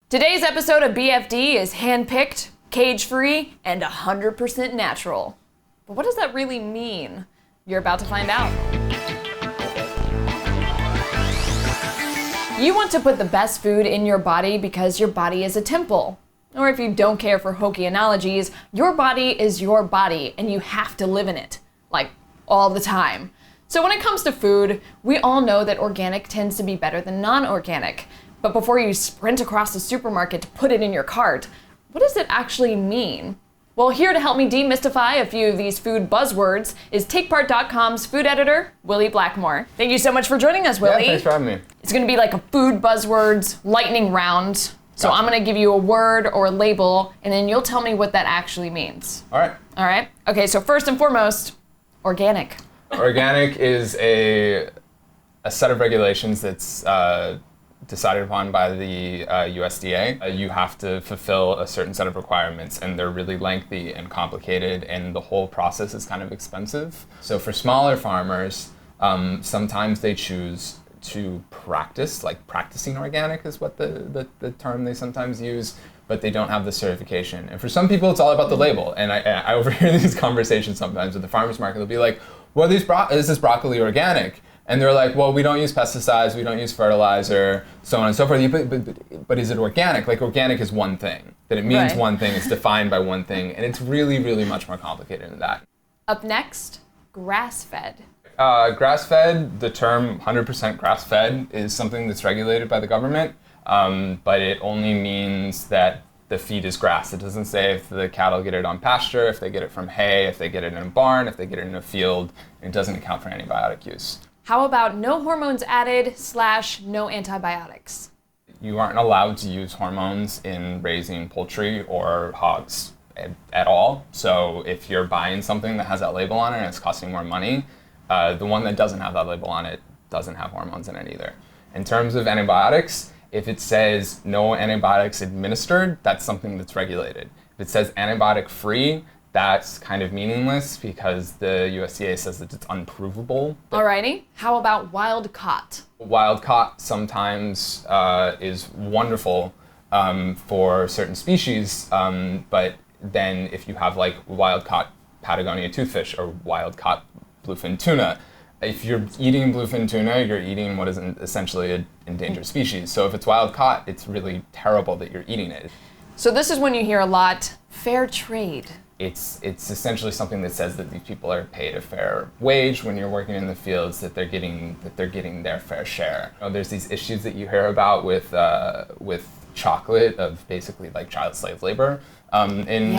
Today's episode of BFD is handpicked, cage-free, and 100% natural. But what does that really mean? You're about to find out. You want to put the best food in your body because your body is a temple. Or if you don't care for hokey analogies, your body is your body and you have to live in it, like all the time. So when it comes to food, we all know that organic tends to be better than non-organic. But before you sprint across the supermarket to put it in your cart, what does it actually mean? Well, here to help me demystify a few of these food buzzwords is TakePart.com's food editor, Willy Blackmore. Thank you so much for joining us, Willy. Yeah, thanks for having me. It's gonna be like a food buzzwords lightning round. So Gotcha. I'm gonna give you a word or a label, and then you'll tell me what that actually means. All right. All right? Okay, so first and foremost, organic. Organic is a set of regulations that's decided upon by the USDA. You have to fulfill a certain set of requirements, and they're really lengthy and complicated, and the whole process is kind of expensive. So for smaller farmers, sometimes they choose to practice, like practicing organic is what the term they sometimes use, but they don't have the certification. And for some people, it's all about the label. And I overhear these conversations sometimes with the farmers market. They'll be like, well, is this broccoli organic? And they're like, well, we don't use pesticides, we don't use fertilizer, so on and so forth. But is it organic? Like, organic is one thing. That it means one thing, it's defined by one thing, and it's really, really much more complicated than that. Up next, grass-fed. Grass-fed, the term 100% grass-fed is something that's regulated by the government, but it only means that the feed is grass. It doesn't say if the cattle get it on pasture, if they get it from hay, if they get it in a barn, if they get it in a field. It doesn't account for antibiotic use. How about no hormones added / no antibiotics? You aren't allowed to use hormones in raising poultry or hogs at all. So if you're buying something that has that label on it and it's costing more money, the one that doesn't have that label on it doesn't have hormones in it either. In terms of antibiotics, if it says no antibiotics administered, that's something that's regulated. If it says antibiotic free, that's kind of meaningless because the USDA says that it's unprovable. Alrighty, how about wild caught? Wild caught sometimes is wonderful for certain species, but then if you have like wild caught Patagonia toothfish or wild caught bluefin tuna, if you're eating bluefin tuna, you're eating what is essentially an endangered species. So if it's wild caught, it's really terrible that you're eating it. So this is when you hear a lot, fair trade. It's essentially something that says that these people are paid a fair wage when you're working in the fields, that they're getting their fair share. You know, there's these issues that you hear about with chocolate of basically like child slave labor in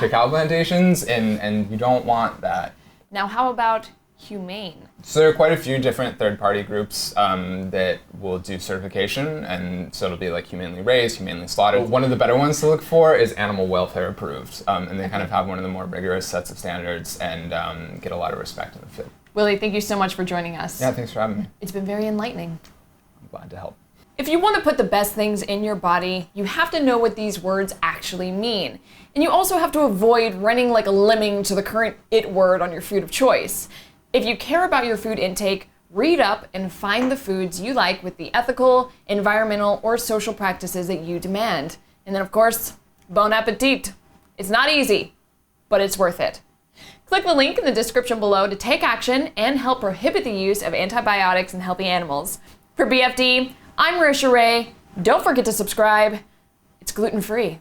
cacao plantations, and you don't want that. Now how about Humane? So there are quite a few different third-party groups that will do certification, and so it'll be like humanely raised, humanely slaughtered. One of the better ones to look for is animal welfare approved, and they kind of have one of the more rigorous sets of standards and get a lot of respect in the field. Willy, thank you so much for joining us. Yeah, thanks for having me. It's been very enlightening. I'm glad to help. If you want to put the best things in your body, you have to know what these words actually mean. And you also have to avoid running like a lemming to the current it word on your food of choice. If you care about your food intake, read up and find the foods you like with the ethical, environmental, or social practices that you demand. And then, of course, bon appetit. It's not easy, but it's worth it. Click the link in the description below to take action and help prohibit the use of antibiotics in healthy animals. For BFD, I'm Marisha Ray. Don't forget to subscribe. It's gluten-free.